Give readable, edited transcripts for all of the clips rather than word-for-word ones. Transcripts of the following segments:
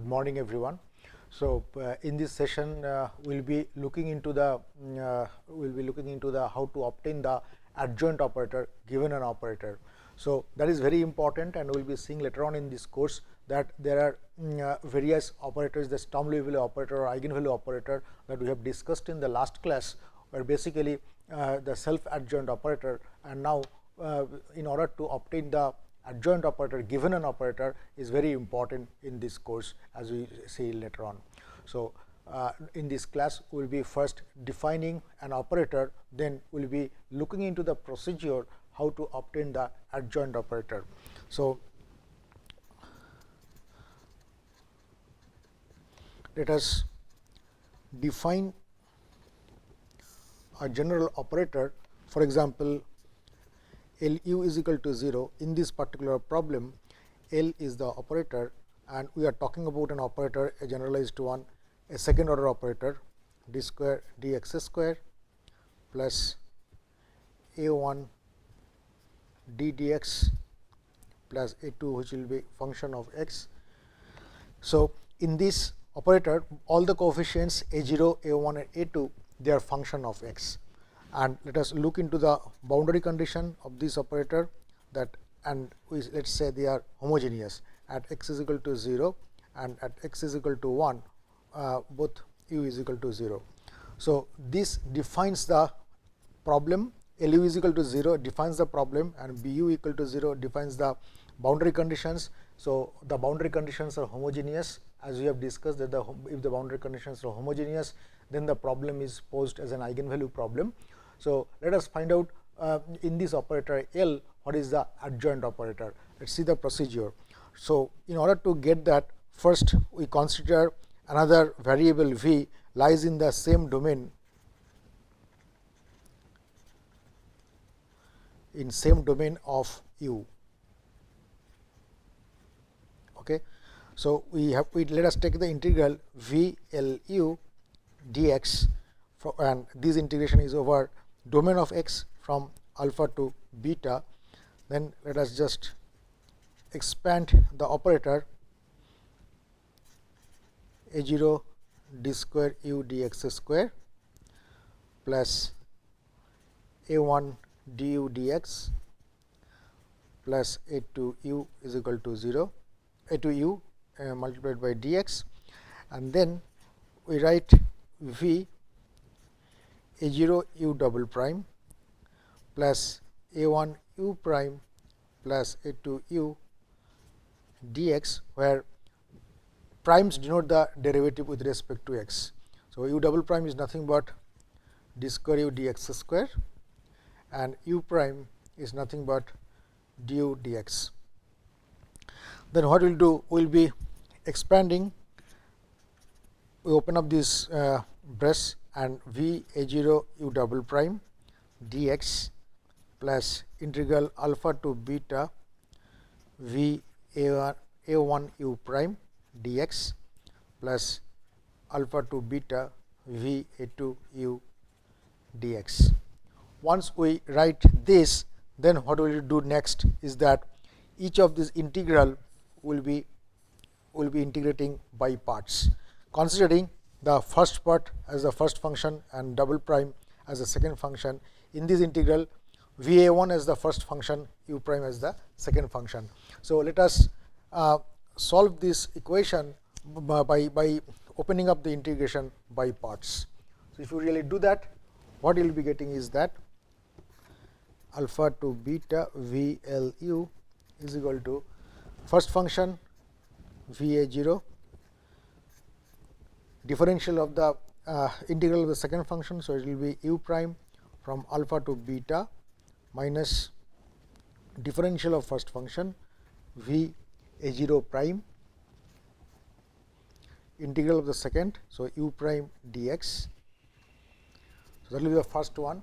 morning everyone. So in this session we'll be looking into the how to obtain the adjoint operator given an operator. So that is very important, and we'll be seeing later on in this course that there are various operators, the Sturm-Liouville operator or eigenvalue operator that we have discussed in the last class, were basically the self-adjoint operator, and now in order to obtain the adjoint operator given an operator is very important in this course, as we see later on. So in this class we will be first defining an operator, then we will be looking into the procedure how to obtain the adjoint operator. So let us define a general operator. For example, LU is equal to 0. In this particular problem, L is the operator, and we are talking about an operator, a generalized one, a second order operator, d square dx square plus a1 d dx plus a2, which will be function of x. So in this operator, all the coefficients a0, a1 and a2, they are function of x. And let us look into the boundary condition of this operator, that, and let's say they are homogeneous at x is equal to 0 and at x is equal to 1, both u is equal to 0. So this defines the problem. LU is equal to 0 defines the problem, and BU equal to 0 defines the boundary conditions. So the boundary conditions are homogeneous, as we have discussed that if the boundary conditions are homogeneous, then the problem is posed as an eigenvalue problem. So let us find out in this operator L what is the adjoint operator. Let's see the procedure. So in order to get that, first we consider another variable v lies in the same domain, of u. Okay. So let us take the integral v L u dx, and this integration is over domain of x from alpha to beta. Then let us just expand the operator a0 d square u dx square plus a1 du dx plus a2 u is equal to 0, a2 u multiplied by dx, and then we write v a0 u double prime plus a1 u prime plus a2 u dx, where primes denote the derivative with respect to x. So u double prime is nothing but d square u dx square, and u prime is nothing but du dx. Then what we will do, we will be expanding. We open up this brace, and v a0 u double prime dx plus integral alpha to beta v a1 u prime dx plus alpha to beta v a2 u dx. Once we write this, then what we will do next is that each of this integral will be integrating by parts, considering the first part as the first function and double prime as the second function. In this integral, va1 as the first function, u prime as the second function. So let us solve this equation by opening up the integration by parts. So if you really do that, what you will be getting is that alpha to beta v L u is equal to first function va0, differential of the integral of the second function. So it will be u prime from alpha to beta minus differential of first function v a0 prime, integral of the second, so u prime dx. So that will be the first one.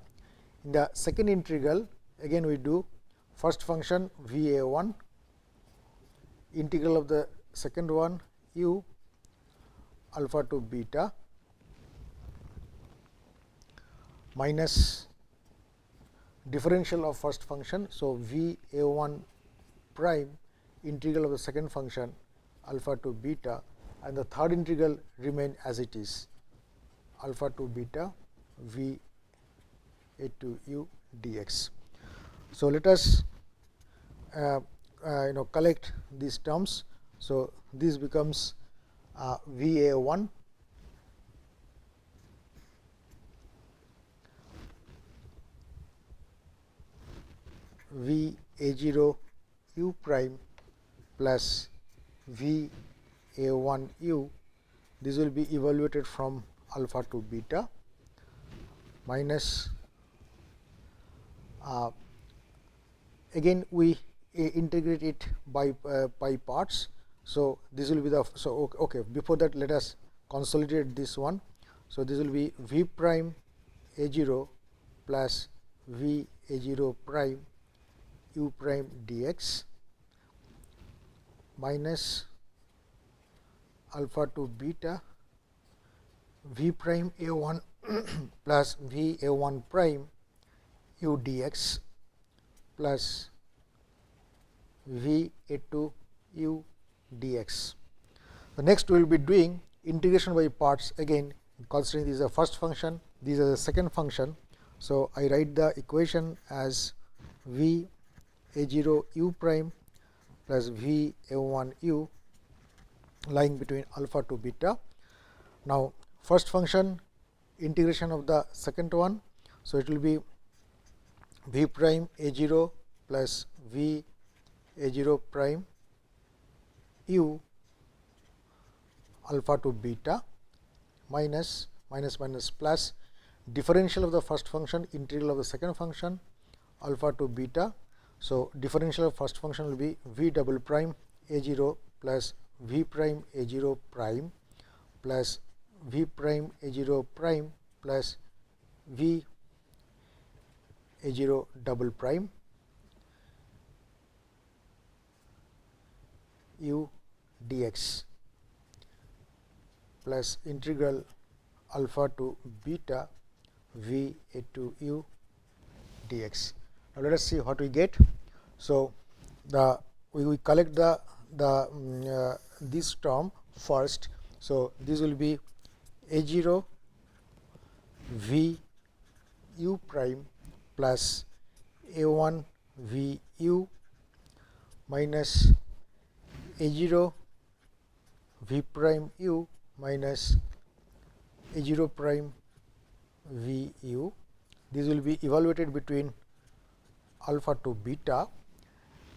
In the second integral, again we do first function va1, integral of the second one u alpha to beta minus differential of first function. So v a1 prime integral of the second function alpha to beta and the third integral remain as it is, alpha to beta v a to u dx. So, let us collect these terms. So, this becomes v a 1 v a 0 u prime plus v a 1 u. This will be evaluated from alpha to beta minus again we integrate it by parts. So, this will be the okay, before that let us consolidate this one. So, this will be v prime a 0 plus v a 0 prime u prime dx minus alpha to beta v prime a 1 plus v a 1 prime u dx plus v a 2 u dx. The next we will be doing integration by parts, again considering this is the first function, these are the second function. So, I write the equation as v a 0 u prime plus v a 1 u lying between alpha to beta. Now, first function integration of the second one. So, it will be v prime a 0 plus v a 0 prime u alpha to beta minus plus differential of the first function integral of the second function alpha to beta. So, differential of first function will be v double prime a 0 plus v prime a 0 prime plus v prime a 0 prime plus v a 0 double prime u dx plus integral alpha to beta v a to u dx. Now, let us see what we get. So, we collect this term first. So, this will be a 0 v u prime plus a 1 v u minus a 0 v prime u minus a 0 prime v u. This will be evaluated between alpha to beta,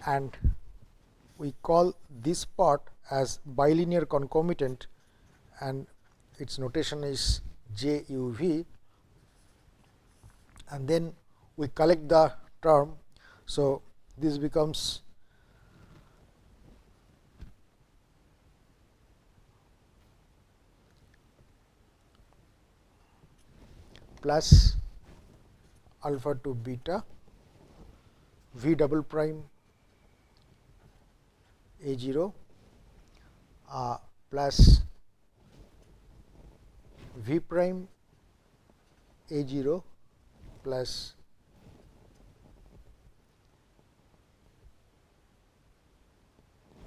and we call this part as bilinear concomitant, and its notation is j u v, and then we collect the term. So, this becomes plus alpha to beta v double prime a 0 plus v prime a 0 plus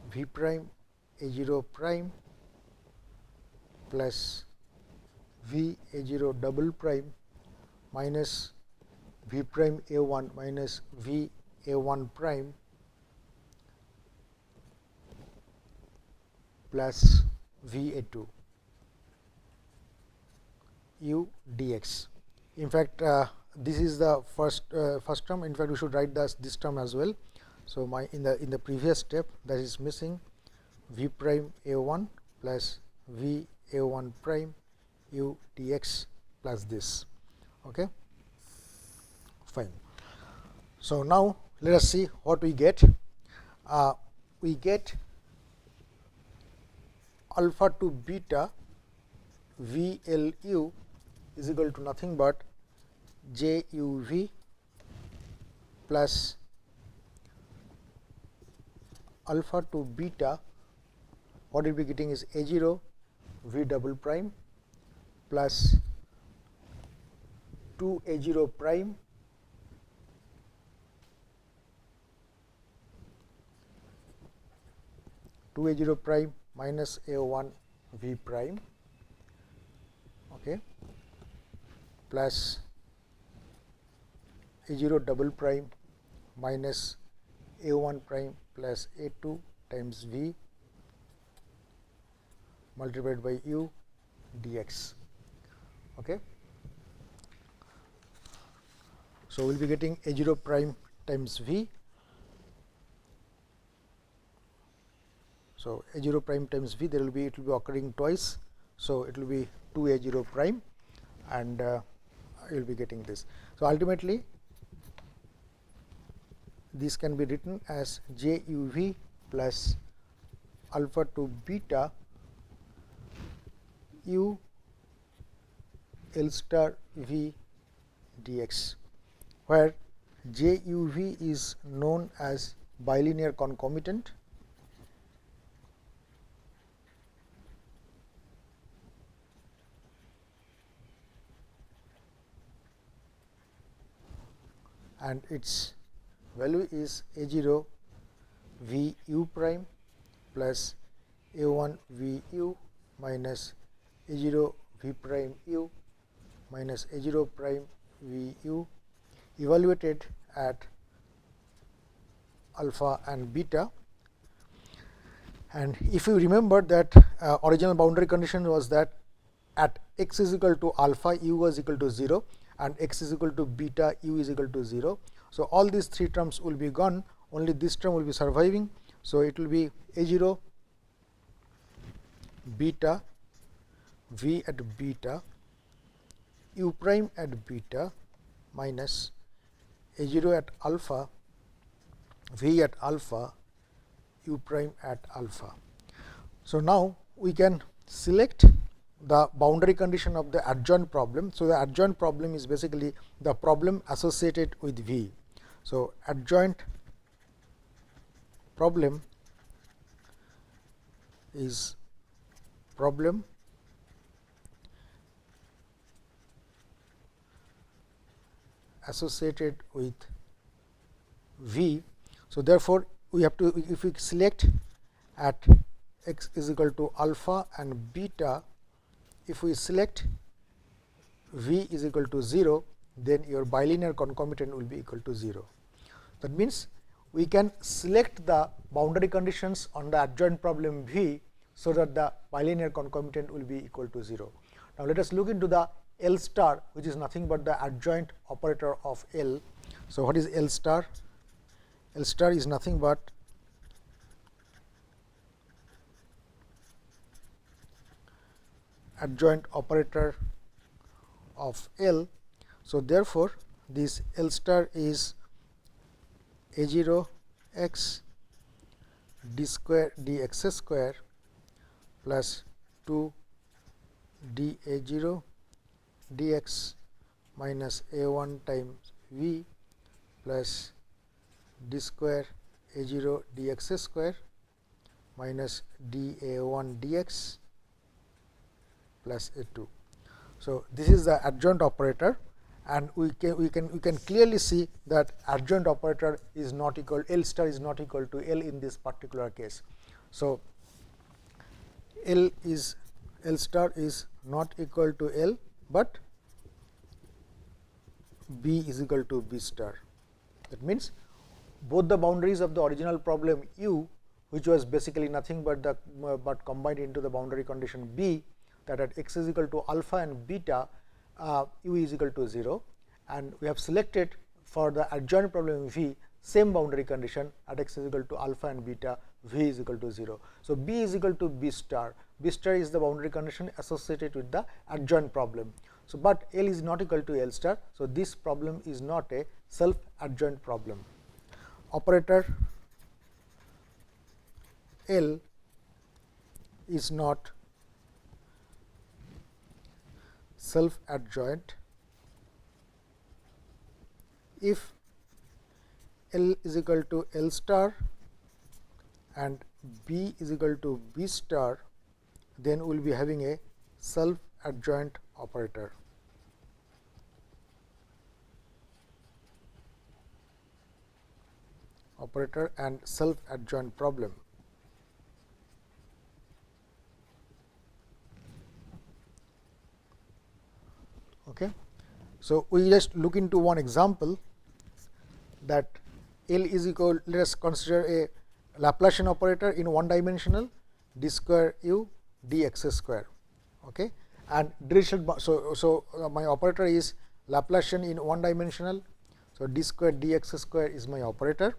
v prime a 0 prime plus v a 0 double prime minus v prime a 1 minus v a 1 prime plus v a 2 u dx. In fact, this is the first term. In fact, we should write this term as well. So, in the previous step, that is missing v prime a 1 plus v a 1 prime u dx plus this. Okay, fine. So, now let us see what we get. We get alpha to beta v l u is equal to nothing but j u v plus alpha to beta, what we will be getting is a 0 v double prime plus 2 a 0 prime minus a 1 V prime, okay, plus A0 double prime minus A1 prime plus A2 times V multiplied by U dx. Okay. So, we will be getting A0 prime times V. So, A0 prime times V, there will be, it will be occurring twice. So, it will be 2 A0 prime, and you will be getting this. So, ultimately this can be written as J U V plus alpha to beta U L star V dx, where J U V is known as bilinear concomitant and its value is A0 V U prime plus A1 V U minus A0 V prime U minus A0 prime V U evaluated at alpha and beta. And if you remember that original boundary condition was that at x is equal to alpha, u was equal to 0, and x is equal to beta, u is equal to 0. So, all these three terms will be gone, only this term will be surviving. So, it will be A0 beta v at beta u prime at beta minus A0 at alpha v at alpha u prime at alpha. So, now we can select the boundary condition of the adjoint problem. So, the adjoint problem is basically the problem associated with V. So, adjoint problem is problem associated with V. So, therefore, we have to, if we select at x is equal to alpha and beta, if we select V is equal to 0, then your bilinear concomitant will be equal to 0. That means, we can select the boundary conditions on the adjoint problem V, so that the bilinear concomitant will be equal to 0. Now, let us look into the L star, which is nothing but the adjoint operator of L. So, what is L star? L star is nothing but adjoint operator of L. So, therefore, this L star is A0 x d square dx square plus 2 d A0 dx minus A1 times V plus d square A0 dx square minus d A1 dx plus A2. So, this is the adjoint operator, and we can clearly see that adjoint operator is not equal, L star is not equal to L in this particular case. So, L star is not equal to L, but B is equal to B star. That means, both the boundaries of the original problem U, which was basically nothing but the but combined into the boundary condition B, that at x is equal to alpha and beta, u is equal to 0, and we have selected for the adjoint problem V same boundary condition at x is equal to alpha and beta, V is equal to 0. So, B is equal to B star. B star is the boundary condition associated with the adjoint problem. So, but L is not equal to L star. So, this problem is not a self adjoint problem. Operator L is not self adjoint if L is equal to L star and B is equal to B star, then we will be having a self adjoint operator. Operator and self adjoint problem. Okay. So, we just look into one example that L is equal, let us consider a Laplacian operator in one dimensional d square u dx square. Okay. And Dirichlet, so my operator is Laplacian in one dimensional. So, d square dx square is my operator,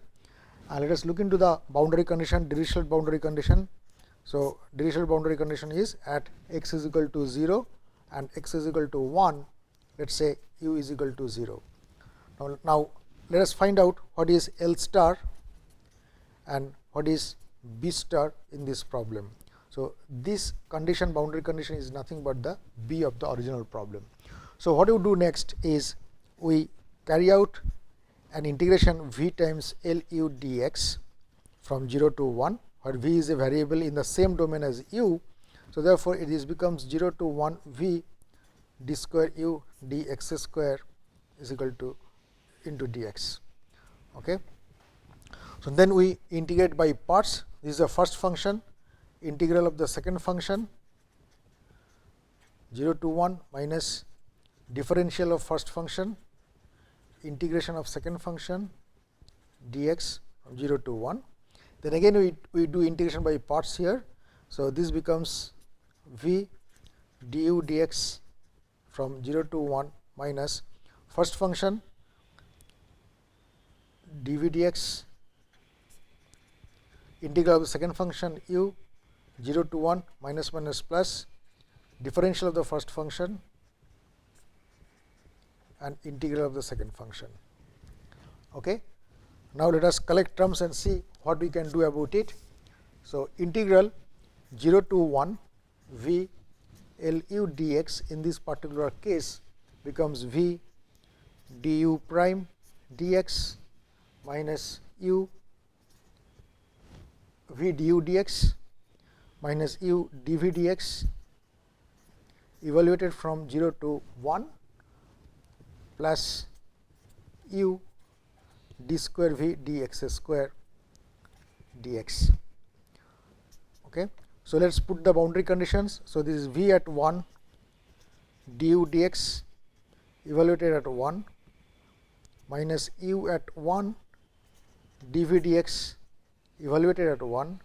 and let us look into the boundary condition, Dirichlet boundary condition. So, Dirichlet boundary condition is at x is equal to 0 and x is equal to 1, let us say u is equal to 0. Now, let us find out what is L star and what is B star in this problem. So, this condition, boundary condition, is nothing but the B of the original problem. So, what you do next is we carry out an integration v times L u dx from 0 to 1, where v is a variable in the same domain as u. So, therefore, it is becomes 0 to 1 v d square u dx square is equal to into dx. Okay. So, then we integrate by parts. This is the first function, integral of the second function 0 to 1 minus differential of first function, integration of second function dx from 0 to 1. Then again we do integration by parts here. So, this becomes v du dx from 0 to 1 minus first function dv dx, integral of the second function u 0 to 1 minus minus plus differential of the first function and integral of the second function. Okay. Now, let us collect terms and see what we can do about it. So, integral 0 to 1 v L u dx in this particular case becomes v du prime dx minus u v du dx minus u dv dx evaluated from 0 to 1 plus u d square v dx square dx. Okay. So, let us put the boundary conditions. So, this is v at 1 du dx evaluated at 1 minus u at 1 dv dx evaluated at 1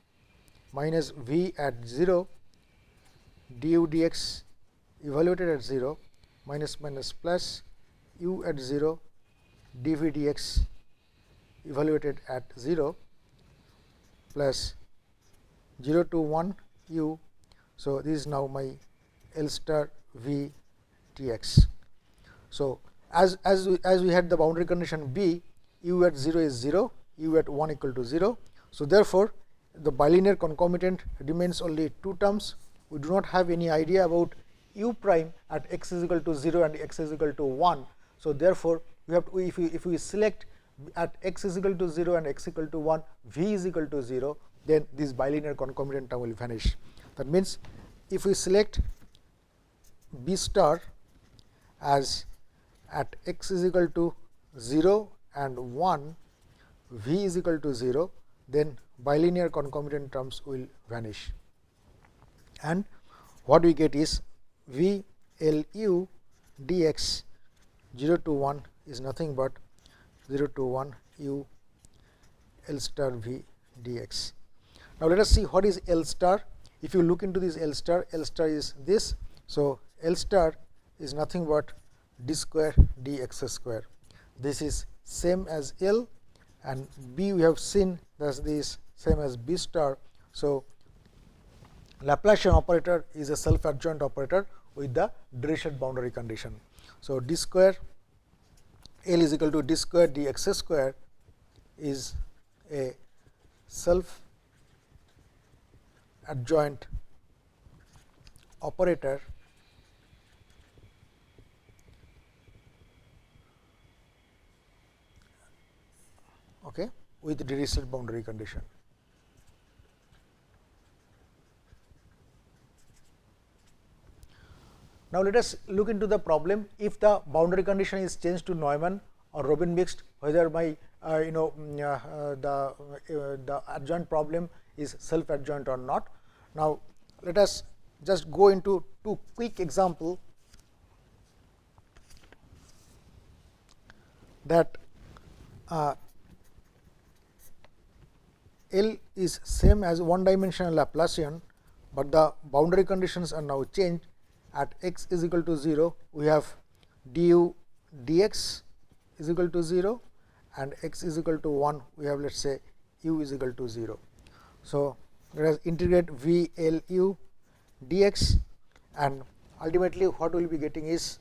minus v at 0 du dx evaluated at 0 minus minus plus u at 0 dv dx evaluated at 0 plus 0 to 1 u. So, this is now my L star v dx. So, as we had the boundary condition B, u at 0 is 0, u at 1 equal to 0. So, therefore, the bilinear concomitant remains only two terms. We do not have any idea about u prime at x is equal to 0 and x is equal to 1. So, therefore, we have to, if we select at x is equal to 0 and x equal to 1, v is equal to 0, then this bilinear concomitant term will vanish. That means, if we select B star as at x is equal to 0 and 1, v is equal to 0, then bilinear concomitant terms will vanish, and what we get is v L u dx 0 to 1 is nothing but 0 to 1 u L star v dx. Now, let us see what is L star. If you look into this L star is this. So, L star is nothing but d square dx square. This is same as L, and B we have seen that this same as B star. So, Laplacian operator is a self adjoint operator with the Dirichlet boundary condition. So, d square L is equal to d square dx square is a self adjoint operator with Dirichlet boundary condition. Now, let us look into the problem. If the boundary condition is changed to Neumann or Robin mixed, whether my the adjoint problem is self adjoint or not. Now, let us just go into two quick example. that L is same as one dimensional Laplacian, but the boundary conditions are now changed. At x is equal to 0, we have du dx is equal to 0, and x is equal to 1, we have let us say u is equal to 0. So, let us integrate v L u dx, and ultimately what we will be getting is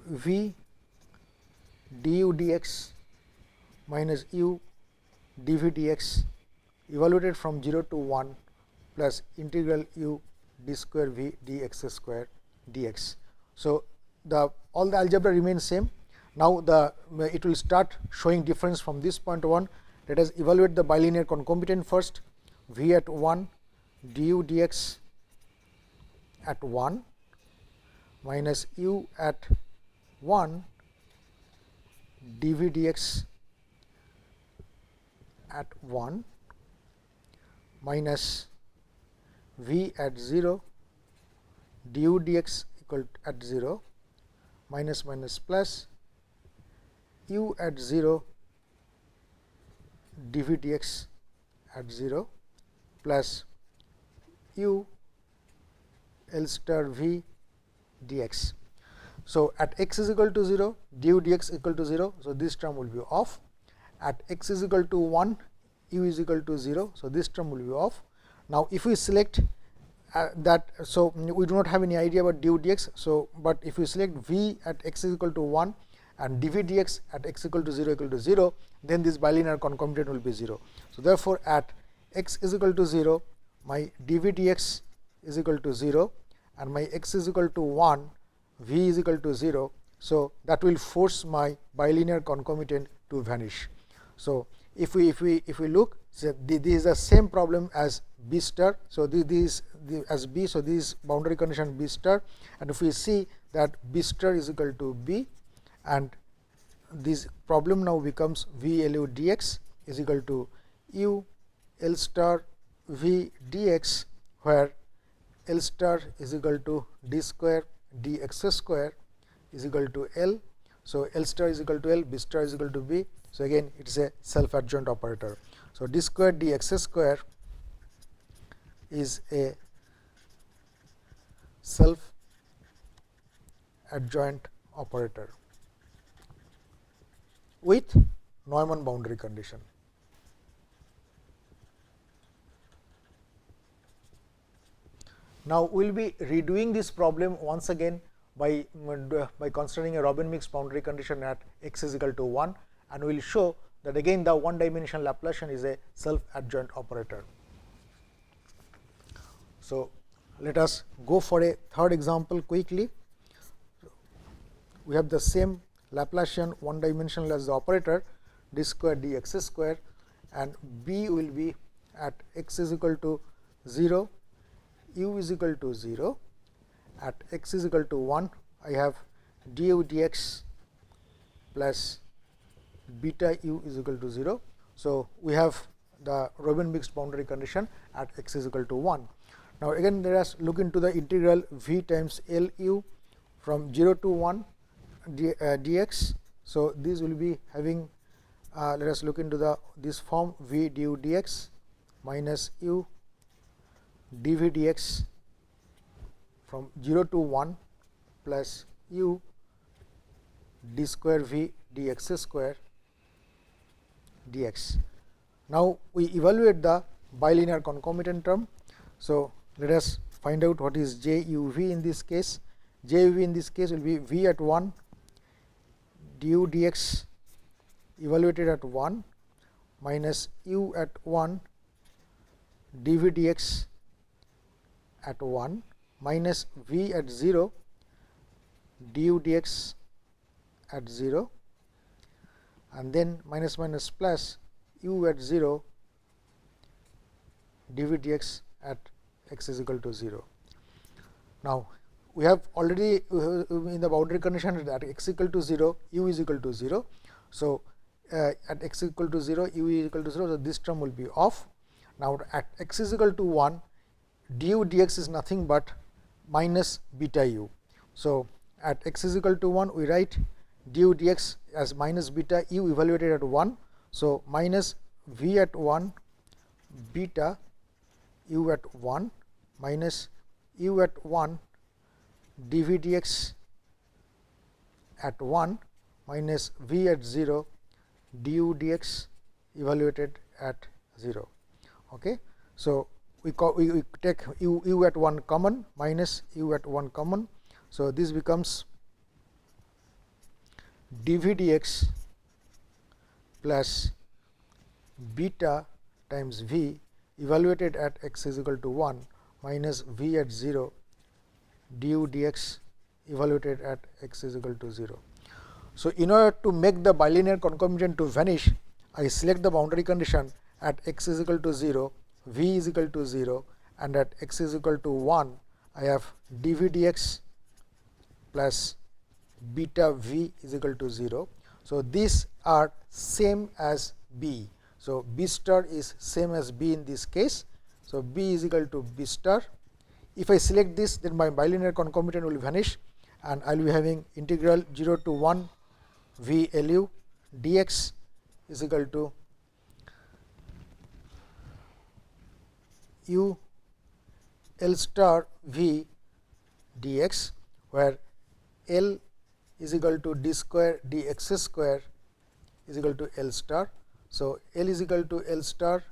v du dx minus u dv dx evaluated from 0 to 1 plus integral u d square v dx square dx. So, all the algebra remains same. Now, it will start showing difference from this point on. Let us evaluate the bilinear concomitant first. V at 1 du dx at 1 minus u at 1 dv dx at 1 minus v at 0 du dx equal at 0 minus minus plus u at 0 dv dx at 0 plus u L star v dx. So, at x is equal to 0, du dx equal to 0. So, this term will be off. At x is equal to 1, u is equal to 0. So, this term will be off. Now, if we select that, so we do not have any idea about du dx. So, but if we select v at x is equal to 1 and dv dx at x equal to 0, then this bilinear concomitant will be 0. So, therefore, at x is equal to 0, my dv dx is equal to 0 and my x is equal to 1, v is equal to 0. So, that will force my bilinear concomitant to vanish. So, if we look, so this is the same problem as B star. So, this as B. So, this boundary condition B star, and if we see that B star is equal to B, and this problem now becomes V L U dx is equal to u L star V dx, where L star is equal to d square dx square is equal to L. So, L star is equal to L, B star is equal to B. So, again it is a self adjoint operator. So, d square dx square is a self adjoint operator with Neumann boundary condition. Now, we will be redoing this problem once again by considering a Robin mixed boundary condition at x is equal to 1, and we will show that again the one dimensional Laplacian is a self adjoint operator. So, let us go for a third example quickly. We have the same Laplacian one dimensional as the operator d square dx square, and b will be at x is equal to 0, u is equal to 0, at x is equal to 1, I have du dx plus beta u is equal to 0. So, we have the Robin mixed boundary condition at x is equal to 1. Now, again let us look into the integral v times L u from 0 to 1 dx. So, this will be having let us look into this form v du dx minus u dv dx from 0 to 1 plus u d square v dx square dx. Now, we evaluate the bilinear concomitant term. So, let us find out what is j u v in this case. J u v in this case will be v at 1 du dx evaluated at 1 minus u at 1 dv dx at 1 minus v at 0 du dx at 0, and then minus minus plus u at 0 dv dx at x is equal to 0. Now, we have already in the boundary condition that x equal to 0, u is equal to 0. So, at x equal to 0, u is equal to 0. So, this term will be off. Now, at x is equal to 1, du dx is nothing but minus beta u. So, at x is equal to 1, we write du dx as minus beta u evaluated at 1. So, minus v at 1 beta u at 1 minus u at 1 dv dx at 1 minus v at 0 du dx evaluated at 0. Okay. So, we take u at 1 common minus u at 1 common. So, this becomes dv dx plus beta times v evaluated at x is equal to 1 minus v at 0 du dx evaluated at x is equal to 0. So, in order to make the bilinear concomitant to vanish, I select the boundary condition at x is equal to 0, v is equal to 0, and at x is equal to 1, I have dv dx plus beta v is equal to 0. So, these are same as b. So, b star is same as b in this case. So, b is equal to b star. If I select this, then my bilinear concomitant will vanish, and I will be having integral 0 to 1 v lu dx is equal to u L star v dx, where L is equal to d square dx square is equal to L star. So, L is equal to L star,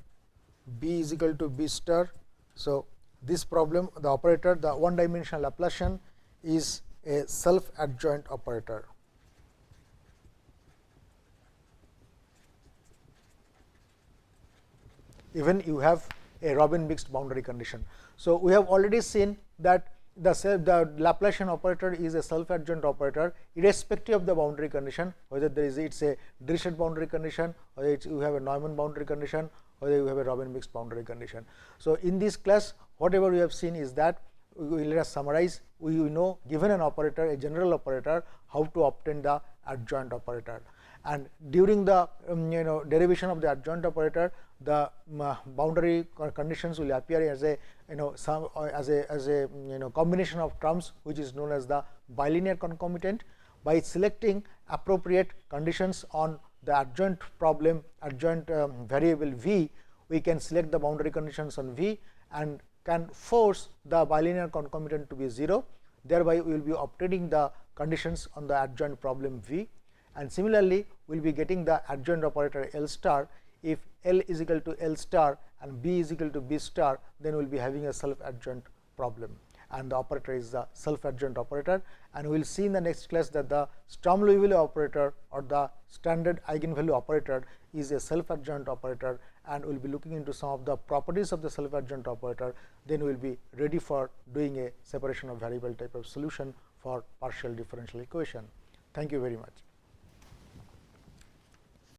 b is equal to b star. So, this problem, the operator, the one dimensional Laplacian, is a self adjoint operator. Even you have a Robin mixed boundary condition. So, we have already seen that the Laplacian operator is a self adjoint operator irrespective of the boundary condition, whether there is it's a Dirichlet boundary condition, whether you have a Neumann boundary condition, whether you have a Robin mixed boundary condition. So, in this class, whatever we have seen is that let us summarize. We know, given an operator, a general operator, how to obtain the adjoint operator, and during the derivation of the adjoint operator, the boundary conditions will appear as a combination of terms which is known as the bilinear concomitant. By selecting appropriate conditions on the adjoint problem, adjoint variable v, we can select the boundary conditions on v and can force the bilinear concomitant to be 0. Thereby, we will be obtaining the conditions on the adjoint problem v, and similarly, we will be getting the adjoint operator L star. If L is equal to L star and b is equal to b star, then we will be having a self adjoint problem, and the operator is the self adjoint operator. And we will see in the next class that the Sturm-Liouville operator or the standard eigenvalue operator is a self adjoint operator, and we will be looking into some of the properties of the self adjoint operator. Then we will be ready for doing a separation of variable type of solution for partial differential equation. Thank you very much.